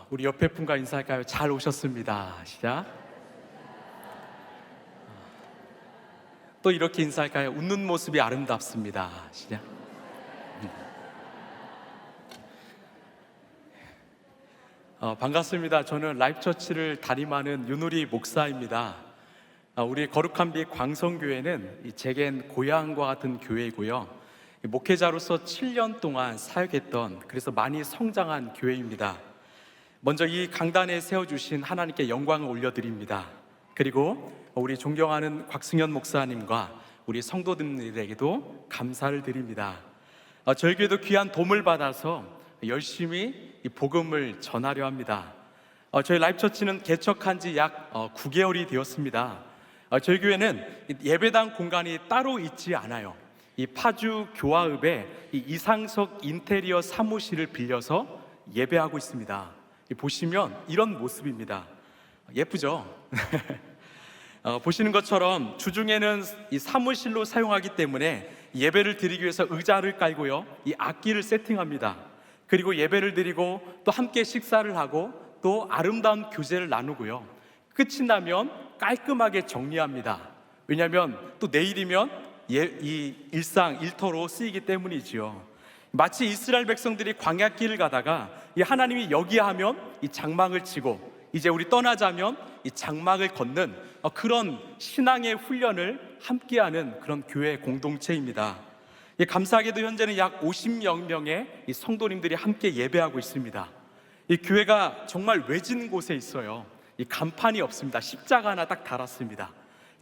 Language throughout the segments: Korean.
우리 옆에 분과 인사할까요? 잘 오셨습니다. 시작. 또 이렇게 인사할까요? 웃는 모습이 아름답습니다. 시작. 반갑습니다. 저는 라이프처치를 담임하는 윤우리 목사입니다. 우리 거룩한 빛 광성교회는 이 제겐 고향과 같은 교회이고요. 목회자로서 7년 동안 사역했던, 그래서 많이 성장한 교회입니다. 먼저 이 강단에 세워주신 하나님께 영광을 올려드립니다. 그리고 우리 존경하는 곽승현 목사님과 우리 성도들에게도 감사를 드립니다. 저희 교회도 귀한 도움을 받아서 열심히 이 복음을 전하려 합니다. 저희 라이프처치는 개척한 지 약 9개월이 되었습니다. 저희 교회는 예배당 공간이 따로 있지 않아요. 이 파주 교화읍에 이 이상석 인테리어 사무실을 빌려서 예배하고 있습니다. 보시면 이런 모습입니다. 예쁘죠? 보시는 것처럼 주중에는 이 사무실로 사용하기 때문에 예배를 드리기 위해서 의자를 깔고요, 이 악기를 세팅합니다. 그리고 예배를 드리고 또 함께 식사를 하고 또 아름다운 교제를 나누고요, 끝이 나면 깔끔하게 정리합니다. 왜냐하면 또 내일이면 이 일터로 쓰이기 때문이지요. 마치 이스라엘 백성들이 광야길을 가다가 이 하나님이 여기야 하면 이 장막을 치고 이제 우리 떠나자면 이 장막을 걷는 그런 신앙의 훈련을 함께하는 그런 교회 공동체입니다. 감사하게도 현재는 약 50여 명의 이 성도님들이 함께 예배하고 있습니다. 이 교회가 정말 외진 곳에 있어요. 이 간판이 없습니다. 십자가 하나 딱 달았습니다.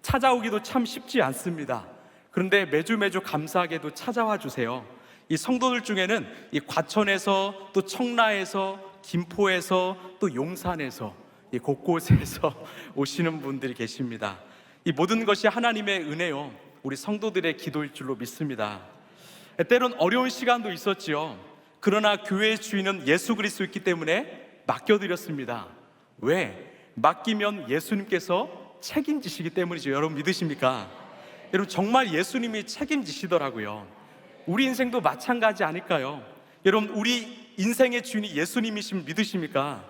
찾아오기도 참 쉽지 않습니다. 그런데 매주 감사하게도 찾아와 주세요. 이 성도들 중에는 이 과천에서 또 청라에서 김포에서 또 용산에서 이 곳곳에서 오시는 분들이 계십니다. 이 모든 것이 하나님의 은혜요, 우리 성도들의 기도일 줄로 믿습니다. 때론 어려운 시간도 있었지요. 그러나 교회의 주인은 예수 그리스도였기 때문에 맡겨드렸습니다. 왜? 맡기면 예수님께서 책임지시기 때문이죠. 여러분 믿으십니까? 여러분 정말 예수님이 책임지시더라고요. 우리 인생도 마찬가지 아닐까요? 여러분 우리 인생의 주인이 예수님이시면 믿으십니까?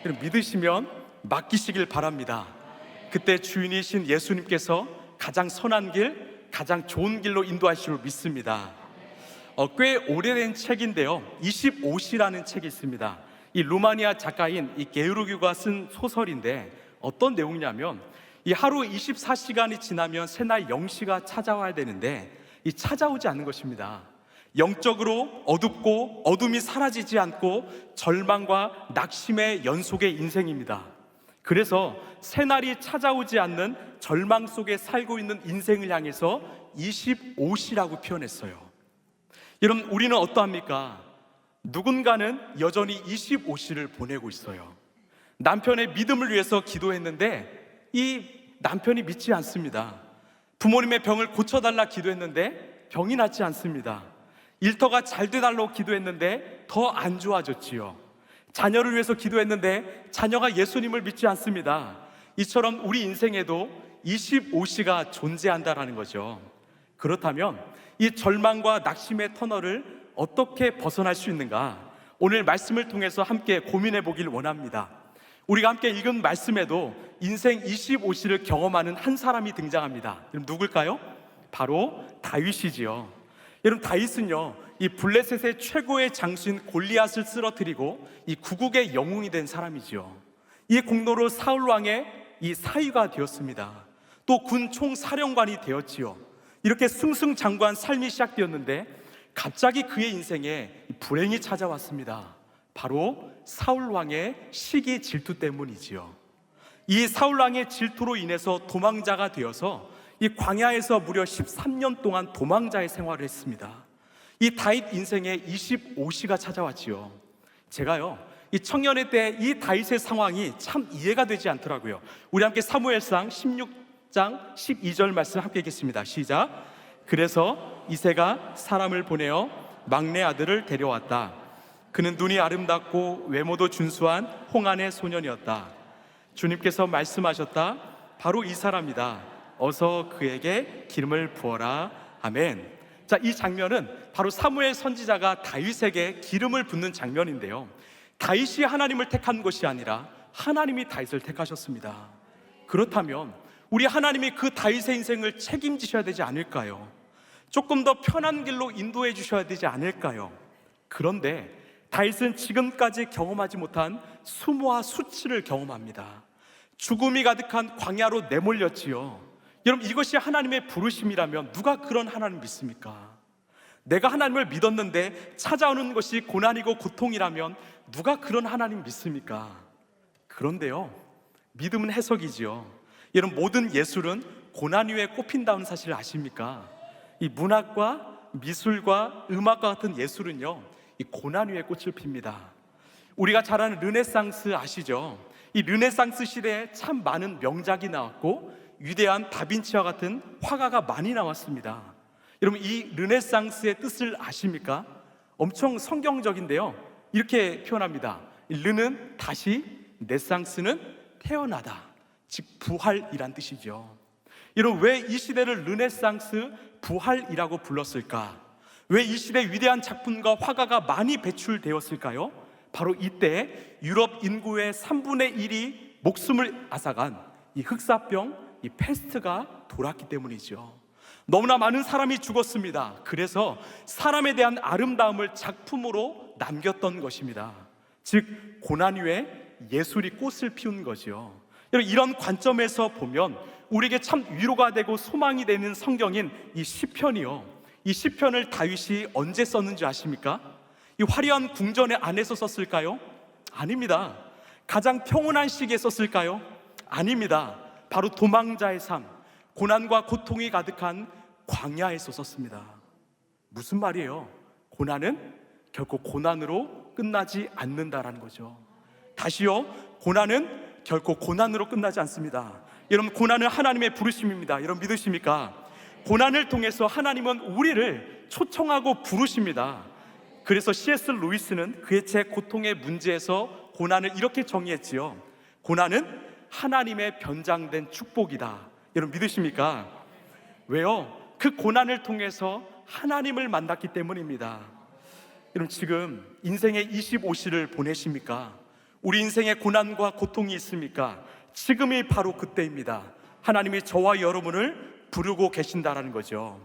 여러분 믿으시면 맡기시길 바랍니다. 그때 주인이신 예수님께서 가장 선한 길, 가장 좋은 길로 인도하실 줄 믿습니다. 꽤 오래된 책인데요, 25시라는 책이 있습니다. 이 루마니아 작가인 이 게르기우가 쓴 소설인데 어떤 내용이냐면, 이 하루 24시간이 지나면 새날 0시가 찾아와야 되는데 이 찾아오지 않는 것입니다. 영적으로 어둡고 어둠이 사라지지 않고 절망과 낙심의 연속의 인생입니다. 그래서 새날이 찾아오지 않는 절망 속에 살고 있는 인생을 향해서 25시라고 표현했어요. 여러분 우리는 어떠합니까? 누군가는 여전히 25시를 보내고 있어요. 남편의 믿음을 위해서 기도했는데 이 남편이 믿지 않습니다. 부모님의 병을 고쳐달라 기도했는데 병이 낫지 않습니다. 일터가 잘 돼달라고 기도했는데 더 안 좋아졌지요. 자녀를 위해서 기도했는데 자녀가 예수님을 믿지 않습니다. 이처럼 우리 인생에도 25시가 존재한다라는 거죠. 그렇다면 이 절망과 낙심의 터널을 어떻게 벗어날 수 있는가? 오늘 말씀을 통해서 함께 고민해 보길 원합니다. 우리가 함께 읽은 말씀에도 인생 25시를 경험하는 한 사람이 등장합니다. 여러분 누굴까요? 바로 다윗이지요. 여러분 다윗은요, 이 블레셋의 최고의 장수인 골리앗을 쓰러뜨리고 이 구국의 영웅이 된 사람이지요. 이 공로로 사울 왕의 이 사위가 되었습니다. 또 군 총사령관이 되었지요. 이렇게 승승장구한 삶이 시작되었는데 갑자기 그의 인생에 불행이 찾아왔습니다. 바로 사울 왕의 시기 질투 때문이지요. 이 사울 왕의 질투로 인해서 도망자가 되어서 이 광야에서 무려 13년 동안 도망자의 생활을 했습니다. 이 다윗 인생에 25시가 찾아왔지요. 제가요, 이 청년의 때 이 다윗의 상황이 참 이해가 되지 않더라고요. 우리 함께 사무엘상 16장 12절 말씀 함께 읽겠습니다. 시작. 그래서 이새가 사람을 보내어 막내 아들을 데려왔다. 그는 눈이 아름답고 외모도 준수한 홍안의 소년이었다. 주님께서 말씀하셨다. 바로 이 사람이다. 어서 그에게 기름을 부어라. 아멘. 자, 이 장면은 바로 사무엘 선지자가 다윗에게 기름을 붓는 장면인데요, 다윗이 하나님을 택한 것이 아니라 하나님이 다윗을 택하셨습니다. 그렇다면 우리 하나님이 그 다윗의 인생을 책임지셔야 되지 않을까요? 조금 더 편한 길로 인도해 주셔야 되지 않을까요? 그런데 다윗은 지금까지 경험하지 못한 수모와 수치를 경험합니다. 죽음이 가득한 광야로 내몰렸지요. 여러분, 이것이 하나님의 부르심이라면 누가 그런 하나님 믿습니까? 내가 하나님을 믿었는데 찾아오는 것이 고난이고 고통이라면 누가 그런 하나님 믿습니까? 그런데요, 믿음은 해석이지요. 여러분, 모든 예술은 고난 위에 꽃핀다는 사실을 아십니까? 이 문학과 미술과 음악과 같은 예술은요, 이 고난 위에 꽃을 핍니다. 우리가 잘 아는 르네상스 아시죠? 이 르네상스 시대에 참 많은 명작이 나왔고 위대한 다빈치와 같은 화가가 많이 나왔습니다. 여러분, 이 르네상스의 뜻을 아십니까? 엄청 성경적인데요, 이렇게 표현합니다. 르는 다시, 네상스는 태어나다, 즉 부활이란 뜻이죠. 여러분, 왜 이 시대를 르네상스, 부활이라고 불렀을까? 왜 이 시대 위대한 작품과 화가가 많이 배출되었을까요? 바로 이때 유럽 인구의 3분의 1이 목숨을 앗아간 이 흑사병, 이 패스트가 돌았기 때문이죠. 너무나 많은 사람이 죽었습니다. 그래서 사람에 대한 아름다움을 작품으로 남겼던 것입니다. 즉, 고난 위에 예술이 꽃을 피운 거죠. 여러분, 이런 관점에서 보면 우리에게 참 위로가 되고 소망이 되는 성경인 이 시편이요, 이 시편을 다윗이 언제 썼는지 아십니까? 이 화려한 궁전 안에서 썼을까요? 아닙니다. 가장 평온한 시기에 썼을까요? 아닙니다. 바로 도망자의 삶, 고난과 고통이 가득한 광야에서 썼습니다. 무슨 말이에요? 고난은 결코 고난으로 끝나지 않는다라는 거죠. 다시요, 고난은 결코 고난으로 끝나지 않습니다. 여러분, 고난은 하나님의 부르심입니다. 여러분, 믿으십니까? 고난을 통해서 하나님은 우리를 초청하고 부르십니다. 그래서 C.S. 루이스는 그의 책 고통의 문제에서 고난을 이렇게 정의했지요. 고난은 하나님의 변장된 축복이다. 여러분, 믿으십니까? 왜요? 그 고난을 통해서 하나님을 만났기 때문입니다. 여러분, 지금 인생의 25시를 보내십니까? 우리 인생에 고난과 고통이 있습니까? 지금이 바로 그때입니다. 하나님이 저와 여러분을 부르고 계신다라는 거죠.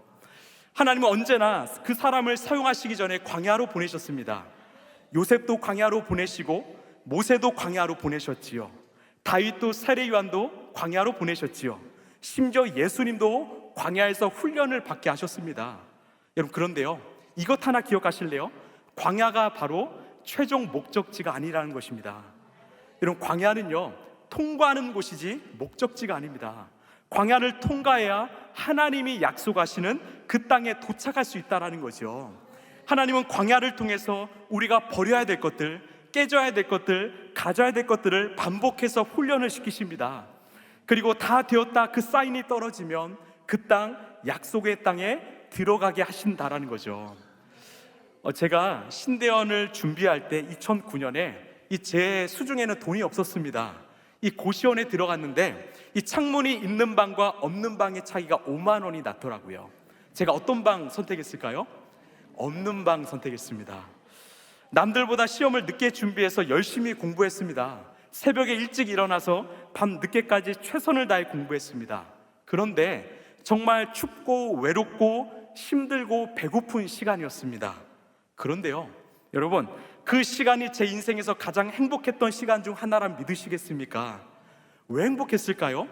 하나님은 언제나 그 사람을 사용하시기 전에 광야로 보내셨습니다. 요셉도 광야로 보내시고 모세도 광야로 보내셨지요. 다윗도 세례요한도 광야로 보내셨지요. 심지어 예수님도 광야에서 훈련을 받게 하셨습니다. 여러분, 그런데요, 이것 하나 기억하실래요? 광야가 바로 최종 목적지가 아니라는 것입니다. 여러분, 광야는요, 통과하는 곳이지 목적지가 아닙니다. 광야를 통과해야 하나님이 약속하시는 그 땅에 도착할 수 있다는 거죠. 하나님은 광야를 통해서 우리가 버려야 될 것들, 깨져야 될 것들, 가져야 될 것들을 반복해서 훈련을 시키십니다. 그리고 다 되었다 그 사인이 떨어지면 그 땅, 약속의 땅에 들어가게 하신다라는 거죠. 제가 신대원을 준비할 때 2009년에 제 수중에는 돈이 없었습니다. 이 고시원에 들어갔는데 이 창문이 있는 방과 없는 방의 차이가 5만 원이 났더라고요. 제가 어떤 방 선택했을까요? 없는 방 선택했습니다. 남들보다 시험을 늦게 준비해서 열심히 공부했습니다. 새벽에 일찍 일어나서 밤 늦게까지 최선을 다해 공부했습니다. 그런데 정말 춥고 외롭고 힘들고 배고픈 시간이었습니다. 그런데요, 여러분, 그 시간이 제 인생에서 가장 행복했던 시간 중 하나란 믿으시겠습니까? 왜 행복했을까요?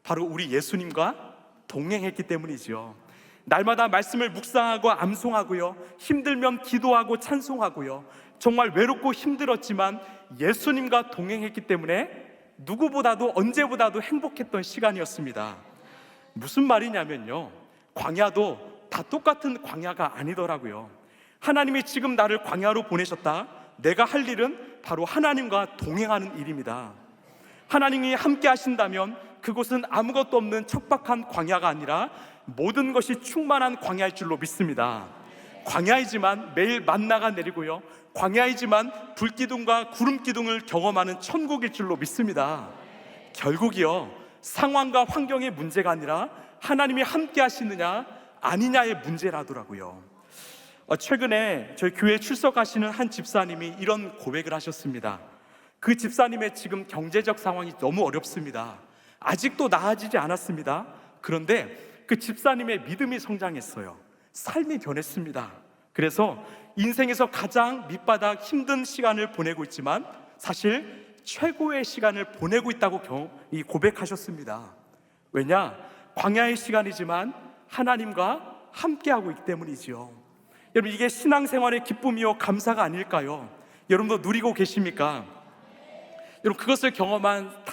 바로 우리 예수님과 동행했기 때문이죠. 날마다 말씀을 묵상하고 암송하고요, 힘들면 기도하고 찬송하고요, 정말 외롭고 힘들었지만 예수님과 동행했기 때문에 누구보다도 언제보다도 행복했던 시간이었습니다. 무슨 말이냐면요, 광야도 다 똑같은 광야가 아니더라고요. 하나님이 지금 나를 광야로 보내셨다. 내가 할 일은 바로 하나님과 동행하는 일입니다. 하나님이 함께 하신다면 그곳은 아무것도 없는 척박한 광야가 아니라 모든 것이 충만한 광야일 줄로 믿습니다. 광야이지만 매일 만나가 내리고요, 광야이지만 불기둥과 구름기둥을 경험하는 천국일 줄로 믿습니다. 결국이요, 상황과 환경의 문제가 아니라 하나님이 함께 하시느냐 아니냐의 문제라더라고요. 최근에 저희 교회에 출석하시는 한 집사님이 이런 고백을 하셨습니다. 그 집사님의 지금 경제적 상황이 너무 어렵습니다. 아직도 나아지지 않았습니다. 그런데 그 집사님의 믿음이 성장했어요. 삶이 변했습니다. 그래서 인생에서 가장 밑바닥 힘든 시간을 보내고 있지만 사실 최고의 시간을 보내고 있다고 고백하셨습니다. 왜냐? 광야의 시간이지만 하나님과 함께하고 있기 때문이지요. 여러분, 이게 신앙생활의 기쁨이요 감사가 아닐까요? 여러분도 누리고 계십니까? 여러분, 그것을 경험한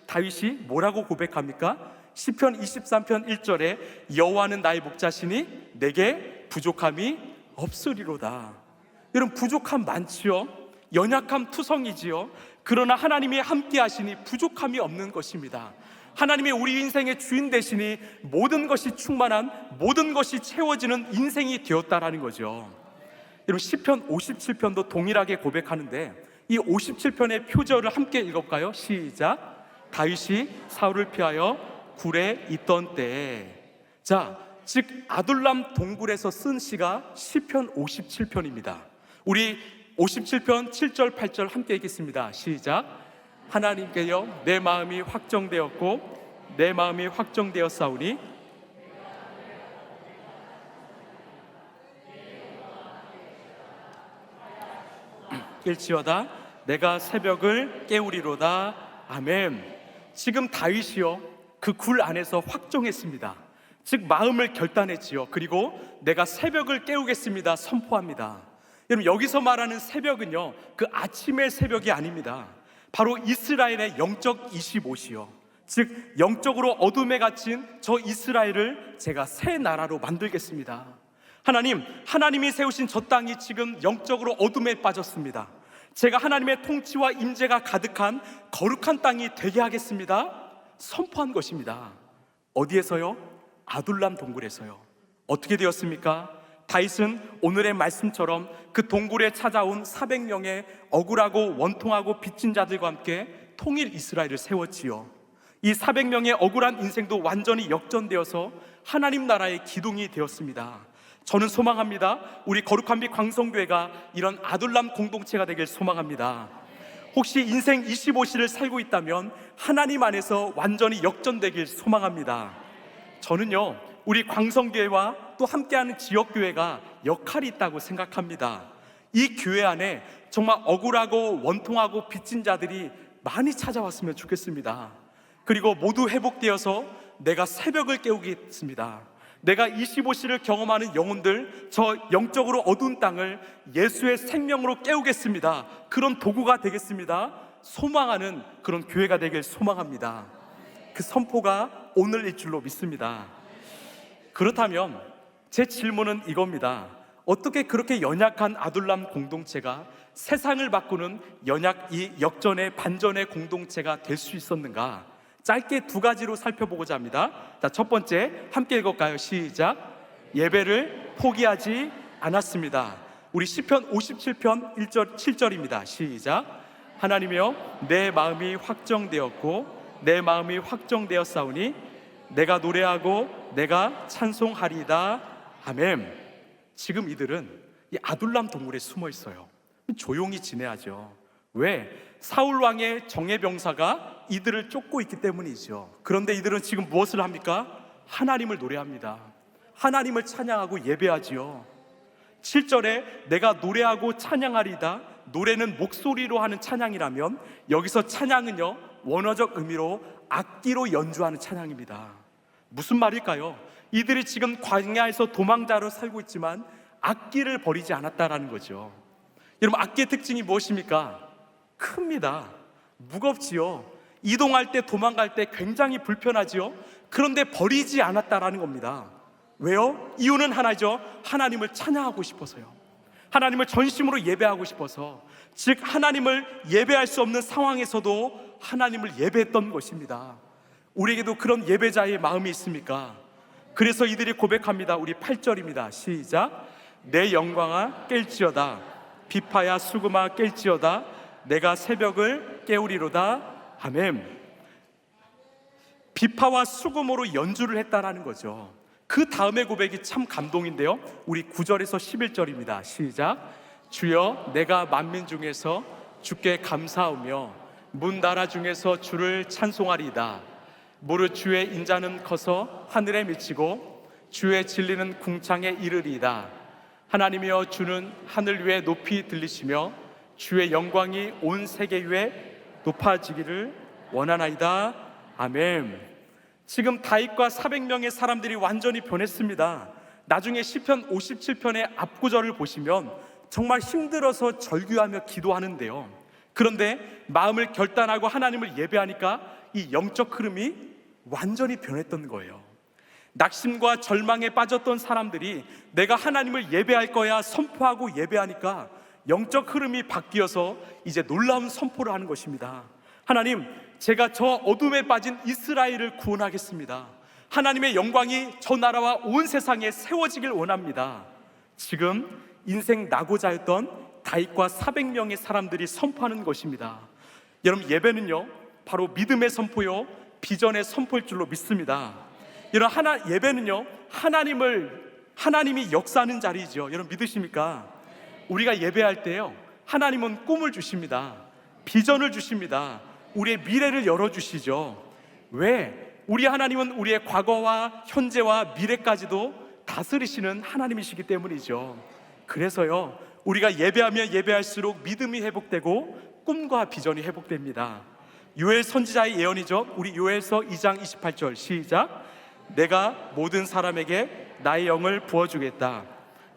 다윗이 뭐라고 고백합니까? 시편 23편 1절에 여호와는 나의 목자시니 내게 부족함이 없으리로다. 여러분, 부족함 많지요? 연약함 투성이지요? 그러나 하나님이 함께 하시니 부족함이 없는 것입니다. 하나님이 우리 인생의 주인 되시니 모든 것이 충만한, 모든 것이 채워지는 인생이 되었다라는 거죠. 여러분, 시편 57편도 동일하게 고백하는데 이 57편의 표절을 함께 읽어볼까요? 시작. 다윗이 사울을 피하여 굴에 있던 때에. 자, 즉 아둘람 동굴에서 쓴 시가 시편 57편입니다. 우리 57편 7절 8절 함께 읽겠습니다. 시작. 하나님께여 내 마음이 확정되었고 내 마음이 확정되었사오니 일지어다 내가 새벽을 깨우리로다. 아멘. 지금 다윗이요 그 굴 안에서 확정했습니다. 즉 마음을 결단했지요. 그리고 내가 새벽을 깨우겠습니다 선포합니다. 여러분, 여기서 말하는 새벽은요 그 아침의 새벽이 아닙니다. 바로 이스라엘의 영적 25시요, 즉 영적으로 어둠에 갇힌 저 이스라엘을 제가 새 나라로 만들겠습니다. 하나님이 세우신 저 땅이 지금 영적으로 어둠에 빠졌습니다. 제가 하나님의 통치와 임재가 가득한 거룩한 땅이 되게 하겠습니다 선포한 것입니다. 어디에서요? 아둘람 동굴에서요. 어떻게 되었습니까? 다윗은 오늘의 말씀처럼 그 동굴에 찾아온 400명의 억울하고 원통하고 빚진 자들과 함께 통일 이스라엘을 세웠지요. 이 400명의 억울한 인생도 완전히 역전되어서 하나님 나라의 기둥이 되었습니다. 저는 소망합니다. 우리 거룩한 빛 광성교회가 이런 아둘람 공동체가 되길 소망합니다. 혹시 인생 25시를 살고 있다면 하나님 안에서 완전히 역전되길 소망합니다. 저는요 우리 광성교회와 또 함께하는 지역교회가 역할이 있다고 생각합니다. 이 교회 안에 정말 억울하고 원통하고 빚진 자들이 많이 찾아왔으면 좋겠습니다. 그리고 모두 회복되어서 내가 새벽을 깨우겠습니다. 내가 25시를 경험하는 영혼들, 저 영적으로 어두운 땅을 예수의 생명으로 깨우겠습니다. 그런 도구가 되겠습니다. 소망하는 그런 교회가 되길 소망합니다. 그 선포가 오늘일 줄로 믿습니다. 그렇다면 제 질문은 이겁니다. 어떻게 그렇게 연약한 아둘람 공동체가 세상을 바꾸는 이 역전의 반전의 공동체가 될 수 있었는가? 짧게 두 가지로 살펴보고자 합니다. 자, 첫 번째 함께 읽을까요? 시작. 예배를 포기하지 않았습니다. 우리 시편 57편 1절 7절입니다. 시작. 하나님이여 내 마음이 확정되었고 내 마음이 확정되었사오니 내가 노래하고 내가 찬송하리이다. 아멘. 지금 이들은 이 아둘람 동굴에 숨어 있어요. 조용히 지내야죠. 왜? 사울 왕의 정예병사가 이들을 쫓고 있기 때문이죠. 그런데 이들은 지금 무엇을 합니까? 하나님을 노래합니다. 하나님을 찬양하고 예배하지요. 7절에 내가 노래하고 찬양하리이다. 노래는 목소리로 하는 찬양이라면 여기서 찬양은요 원어적 의미로 악기로 연주하는 찬양입니다. 무슨 말일까요? 이들이 지금 광야에서 도망자로 살고 있지만 악기를 버리지 않았다라는 거죠. 여러분, 악기의 특징이 무엇입니까? 큽니다. 무겁지요. 이동할 때, 도망갈 때 굉장히 불편하지요. 그런데 버리지 않았다라는 겁니다. 왜요? 이유는 하나죠. 하나님을 찬양하고 싶어서요. 하나님을 전심으로 예배하고 싶어서. 즉 하나님을 예배할 수 없는 상황에서도 하나님을 예배했던 것입니다. 우리에게도 그런 예배자의 마음이 있습니까? 그래서 이들이 고백합니다. 우리 8절입니다. 시작. 내 영광아 깰지어다. 비파야 수금아 깰지어다. 내가 새벽을 깨우리로다. 아멘. 비파와 수금으로 연주를 했다라는 거죠. 그 다음의 고백이 참 감동인데요. 우리 9절에서 11절입니다. 시작. 주여, 내가 만민 중에서 주께 감사하며 문 나라 중에서 주를 찬송하리이다. 무릇 주의 인자는 커서 하늘에 미치고 주의 진리는 궁창에 이르리이다. 하나님이여, 주는 하늘 위에 높이 들리시며 주의 영광이 온 세계 위에 높아지기를 원하나이다. 아멘. 지금 다윗과 400명의 사람들이 완전히 변했습니다. 나중에 시편 57편의 앞구절을 보시면 정말 힘들어서 절규하며 기도하는데요. 그런데 마음을 결단하고 하나님을 예배하니까 이 영적 흐름이 완전히 변했던 거예요. 낙심과 절망에 빠졌던 사람들이 내가 하나님을 예배할 거야 선포하고 예배하니까 영적 흐름이 바뀌어서 이제 놀라운 선포를 하는 것입니다. 하나님, 제가 저 어둠에 빠진 이스라엘을 구원하겠습니다. 하나님의 영광이 저 나라와 온 세상에 세워지길 원합니다. 지금 인생 낙오자였던 다윗과 400명의 사람들이 선포하는 것입니다. 여러분, 예배는요 바로 믿음의 선포요 비전의 선포일 줄로 믿습니다. 여러분, 예배는요 하나님이 역사하는 자리죠. 여러분, 믿으십니까? 우리가 예배할 때요 하나님은 꿈을 주십니다. 비전을 주십니다. 우리의 미래를 열어주시죠. 왜? 우리 하나님은 우리의 과거와 현재와 미래까지도 다스리시는 하나님이시기 때문이죠. 그래서요 우리가 예배하면 예배할수록 믿음이 회복되고 꿈과 비전이 회복됩니다. 요엘 선지자의 예언이죠. 우리 요엘서 2장 28절 시작. 내가 모든 사람에게 나의 영을 부어주겠다.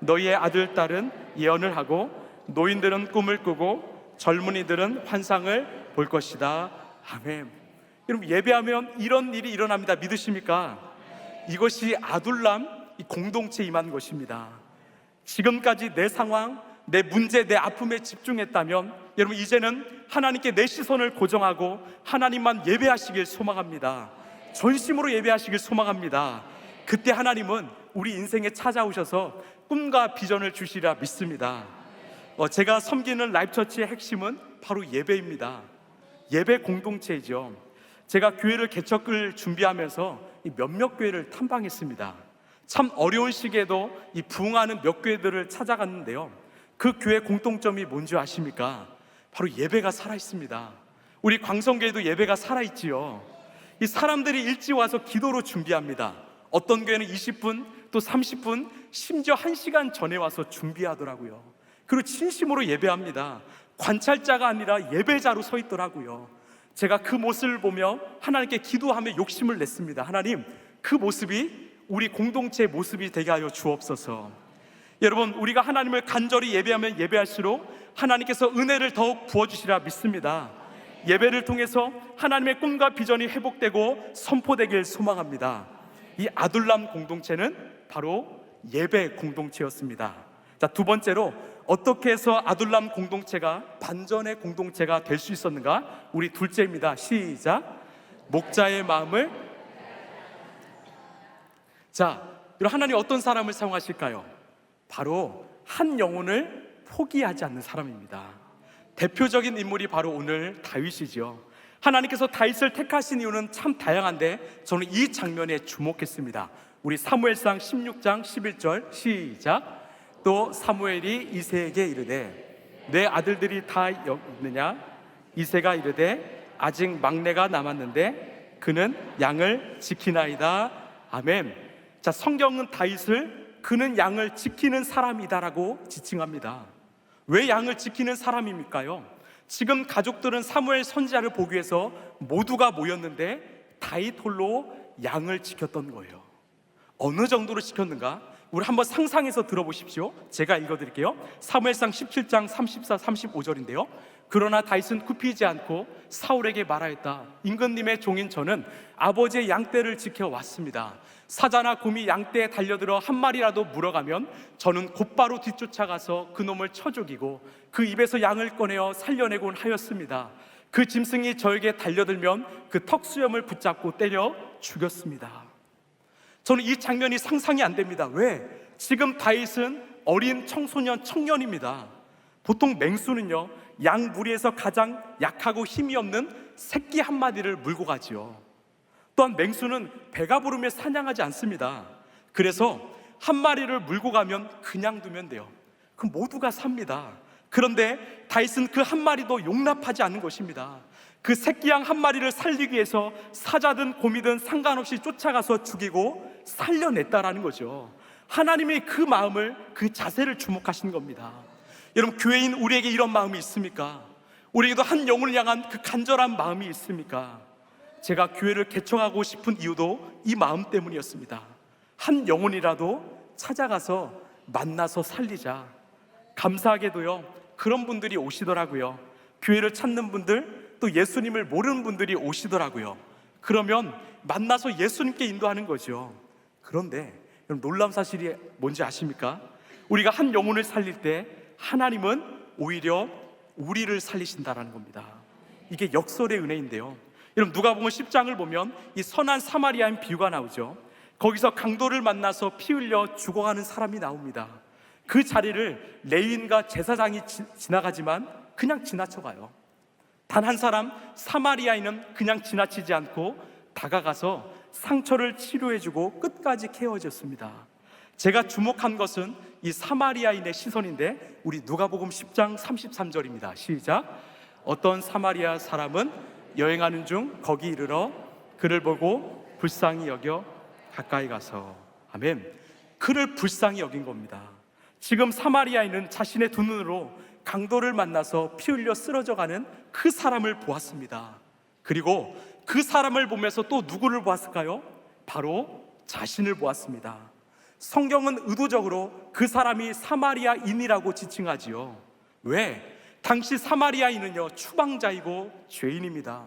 너희의 아들 딸은 예언을 하고 노인들은 꿈을 꾸고 젊은이들은 환상을 볼 것이다. 아멘. 여러분, 예배하면 이런 일이 일어납니다. 믿으십니까? 이것이 아둘람 공동체에 임한 것입니다. 지금까지 내 상황, 내 문제, 내 아픔에 집중했다면 여러분, 이제는 하나님께 내 시선을 고정하고 하나님만 예배하시길 소망합니다. 전심으로 예배하시길 소망합니다. 그때 하나님은 우리 인생에 찾아오셔서 꿈과 비전을 주시리라 믿습니다. 제가 섬기는 라이프처치의 핵심은 바로 예배입니다. 예배 공동체이죠. 제가 교회를 개척을 준비하면서 이 몇몇 교회를 탐방했습니다. 참 어려운 시기에도 이 부흥하는 몇 교회들을 찾아갔는데요, 그 교회 공통점이 뭔지 아십니까? 바로 예배가 살아있습니다. 우리 광성교회도 예배가 살아있지요. 이 사람들이 일찍 와서 기도로 준비합니다. 어떤 교회는 20분, 또 30분, 심지어 1시간 전에 와서 준비하더라고요. 그리고 진심으로 예배합니다. 관찰자가 아니라 예배자로 서 있더라고요. 제가 그 모습을 보며 하나님께 기도하며 욕심을 냈습니다. 하나님, 그 모습이 우리 공동체의 모습이 되게 하여 주옵소서. 여러분, 우리가 하나님을 간절히 예배하면 예배할수록 하나님께서 은혜를 더욱 부어주시라 믿습니다. 예배를 통해서 하나님의 꿈과 비전이 회복되고 선포되길 소망합니다. 이 아둘람 공동체는 바로 예배 공동체였습니다. 자, 두 번째로 어떻게 해서 아둘람 공동체가 반전의 공동체가 될 수 있었는가? 우리 둘째입니다. 시작. 목자의 마음을. 자, 하나님 어떤 사람을 사용하실까요? 바로 한 영혼을 포기하지 않는 사람입니다. 대표적인 인물이 바로 오늘 다윗이죠. 하나님께서 다윗을 택하신 이유는 참 다양한데 저는 이 장면에 주목했습니다. 우리 사무엘상 16장 11절 시작. 또 사무엘이 이새에게 이르되 내 아들들이 다 있느냐? 이새가 이르되 아직 막내가 남았는데 그는 양을 지키나이다. 아멘. 자, 성경은 다윗을 그는 양을 지키는 사람이다라고 지칭합니다. 왜 양을 지키는 사람입니까요? 지금 가족들은 사무엘 선지자를 보기 위해서 모두가 모였는데 다윗 홀로 양을 지켰던 거예요. 어느 정도로 지켰는가? 우리 한번 상상해서 들어보십시오. 제가 읽어드릴게요. 사무엘상 17장 34, 35절인데요 그러나 다윗은 굽히지 않고 사울에게 말하였다. 임금님의 종인 저는 아버지의 양떼를 지켜왔습니다. 사자나 곰이 양떼에 달려들어 한 마리라도 물어가면 저는 곧바로 뒤쫓아가서 그놈을 쳐 죽이고 그 입에서 양을 꺼내어 살려내곤 하였습니다. 그 짐승이 저에게 달려들면 그 턱수염을 붙잡고 때려 죽였습니다. 저는 이 장면이 상상이 안 됩니다. 왜? 지금 다윗은 어린 청소년, 청년입니다. 보통 맹수는요, 양 무리에서 가장 약하고 힘이 없는 새끼 한 마디를 물고 가지요. 또한 맹수는 배가 부르며 사냥하지 않습니다. 그래서 한 마리를 물고 가면 그냥 두면 돼요. 그럼 모두가 삽니다. 그런데 다윗은 그 한 마리도 용납하지 않는 것입니다. 그 새끼 양 한 마리를 살리기 위해서 사자든 곰이든 상관없이 쫓아가서 죽이고 살려냈다라는 거죠. 하나님이 그 마음을, 그 자세를 주목하신 겁니다. 여러분, 교회인 우리에게 이런 마음이 있습니까? 우리에게도 한 영혼을 향한 그 간절한 마음이 있습니까? 제가 교회를 개척하고 싶은 이유도 이 마음 때문이었습니다. 한 영혼이라도 찾아가서 만나서 살리자. 감사하게도요, 그런 분들이 오시더라고요. 교회를 찾는 분들, 또 예수님을 모르는 분들이 오시더라고요. 그러면 만나서 예수님께 인도하는 거죠. 그런데 여러분, 놀라운 사실이 뭔지 아십니까? 우리가 한 영혼을 살릴 때 하나님은 오히려 우리를 살리신다라는 겁니다. 이게 역설의 은혜인데요, 여러분, 누가복음 10장을 보면 이 선한 사마리아인 비유가 나오죠. 거기서 강도를 만나서 피 흘려 죽어가는 사람이 나옵니다. 그 자리를 레위인과 제사장이 지나가지만 그냥 지나쳐가요. 단 한 사람 사마리아인은 그냥 지나치지 않고 다가가서 상처를 치료해주고 끝까지 케어해줬습니다. 제가 주목한 것은 이 사마리아인의 시선인데, 우리 누가복음 10장 33절입니다. 시작. 어떤 사마리아 사람은 여행하는 중 거기 이르러 그를 보고 불쌍히 여겨 가까이 가서. 아멘. 그를 불쌍히 여긴 겁니다. 지금 사마리아인은 자신의 두 눈으로 강도를 만나서 피 흘려 쓰러져가는 그 사람을 보았습니다. 그리고 그 사람을 보면서 또 누구를 보았을까요? 바로 자신을 보았습니다. 성경은 의도적으로 그 사람이 사마리아인이라고 지칭하지요. 왜? 당시 사마리아인은요, 추방자이고 죄인입니다.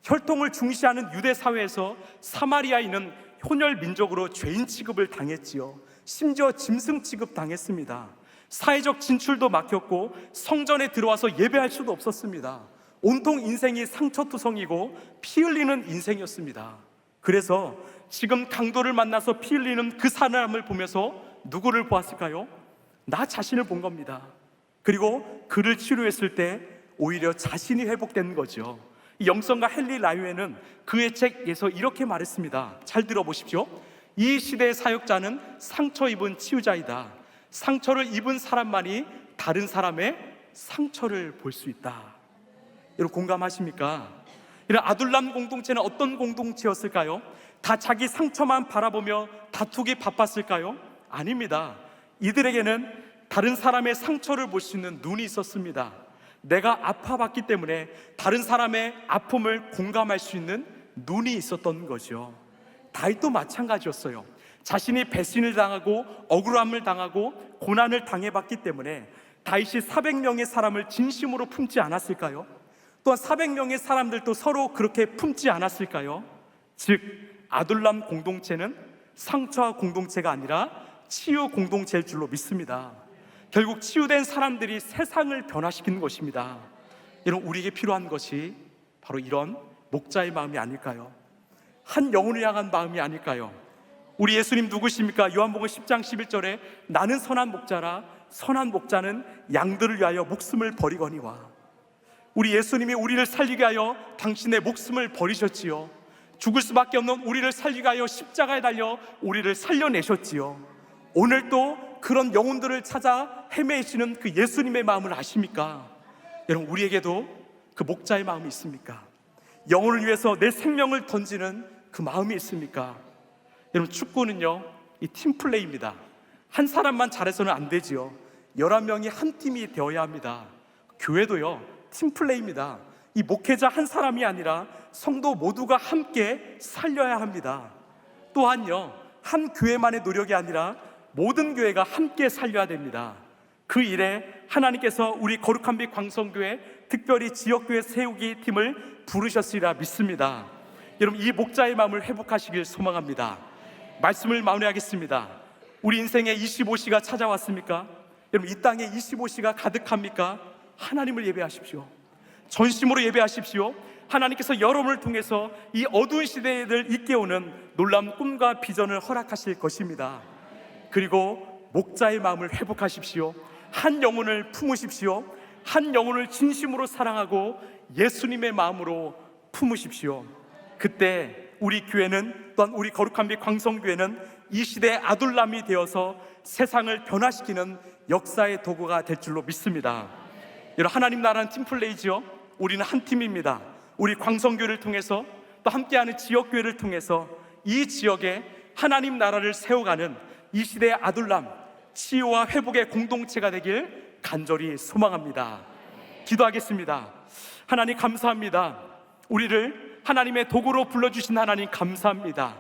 혈통을 중시하는 유대 사회에서 사마리아인은 혼혈 민족으로 죄인 취급을 당했지요. 심지어 짐승 취급 당했습니다. 사회적 진출도 막혔고 성전에 들어와서 예배할 수도 없었습니다. 온통 인생이 상처투성이고 피 흘리는 인생이었습니다. 그래서 지금 강도를 만나서 피 흘리는 그 사람을 보면서 누구를 보았을까요? 나 자신을 본 겁니다. 그리고 그를 치료했을 때 오히려 자신이 회복된 거죠. 영성가 헨리 라이웨는 그의 책에서 이렇게 말했습니다. 잘 들어보십시오. 이 시대의 사역자는 상처 입은 치유자이다. 상처를 입은 사람만이 다른 사람의 상처를 볼 수 있다. 여러분, 공감하십니까? 이런 아둘람 공동체는 어떤 공동체였을까요? 다 자기 상처만 바라보며 다투기 바빴을까요? 아닙니다. 이들에게는 다른 사람의 상처를 볼 수 있는 눈이 있었습니다. 내가 아파봤기 때문에 다른 사람의 아픔을 공감할 수 있는 눈이 있었던 거죠. 다윗도 마찬가지였어요. 자신이 배신을 당하고 억울함을 당하고 고난을 당해봤기 때문에 다윗이 400명의 사람을 진심으로 품지 않았을까요? 또한 400명의 사람들도 서로 그렇게 품지 않았을까요? 즉, 아둘람 공동체는 상처와 공동체가 아니라 치유 공동체일 줄로 믿습니다. 결국 치유된 사람들이 세상을 변화시키는 것입니다. 여러분, 우리에게 필요한 것이 바로 이런 목자의 마음이 아닐까요? 한 영혼을 향한 마음이 아닐까요? 우리 예수님 누구십니까? 요한복음 10장 11절에 나는 선한 목자라 선한 목자는 양들을 위하여 목숨을 버리거니와. 우리 예수님이 우리를 살리게 하여 당신의 목숨을 버리셨지요. 죽을 수밖에 없는 우리를 살리게 하여 십자가에 달려 우리를 살려내셨지요. 오늘 또 그런 영혼들을 찾아 헤매시는 그 예수님의 마음을 아십니까? 여러분, 우리에게도 그 목자의 마음이 있습니까? 영혼을 위해서 내 생명을 던지는 그 마음이 있습니까? 여러분, 축구는요, 이 팀플레이입니다. 한 사람만 잘해서는 안 되지요. 11명이 한 팀이 되어야 합니다. 교회도요, 팀플레이입니다. 이 목회자 한 사람이 아니라 성도 모두가 함께 살려야 합니다. 또한요, 한 교회만의 노력이 아니라 모든 교회가 함께 살려야 됩니다. 그 일에 하나님께서 우리 거룩한 빛 광성교회, 특별히 지역교회 세우기 팀을 부르셨으리라 믿습니다. 여러분, 이 목자의 마음을 회복하시길 소망합니다. 말씀을 마무리하겠습니다. 우리 인생에 25시가 찾아왔습니까? 여러분, 이 땅에 25시가 가득합니까? 하나님을 예배하십시오. 전심으로 예배하십시오. 하나님께서 여러분을 통해서 이 어두운 시대를 이끌어오는 놀라운 꿈과 비전을 허락하실 것입니다. 그리고 목자의 마음을 회복하십시오. 한 영혼을 품으십시오. 한 영혼을 진심으로 사랑하고 예수님의 마음으로 품으십시오. 그때 우리 교회는, 또한 우리 거룩한 빛 광성교회는 이 시대의 아둘람이 되어서 세상을 변화시키는 역사의 도구가 될 줄로 믿습니다. 여러분, 하나님 나라는 팀플레이지요. 우리는 한 팀입니다. 우리 광성교회를 통해서 또 함께하는 지역교회를 통해서 이 지역에 하나님 나라를 세워가는 이 시대의 아둘람, 치유와 회복의 공동체가 되길 간절히 소망합니다. 기도하겠습니다. 하나님 감사합니다. 우리를 하나님의 도구로 불러주신 하나님 감사합니다.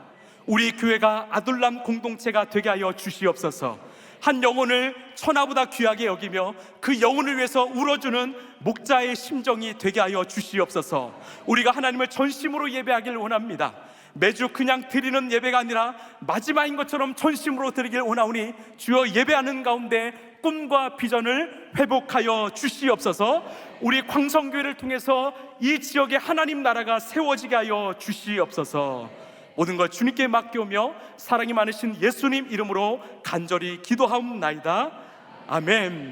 우리 교회가 아둘람 공동체가 되게 하여 주시옵소서. 한 영혼을 천하보다 귀하게 여기며 그 영혼을 위해서 울어주는 목자의 심정이 되게 하여 주시옵소서. 우리가 하나님을 전심으로 예배하길 원합니다. 매주 그냥 드리는 예배가 아니라 마지막인 것처럼 전심으로 드리길 원하오니 주여 예배하는 가운데 꿈과 비전을 회복하여 주시옵소서. 우리 광성교회를 통해서 이 지역에 하나님 나라가 세워지게 하여 주시옵소서. 모든 것 주님께 맡겨오며 사랑이 많으신 예수님 이름으로 간절히 기도하옵나이다. 아멘.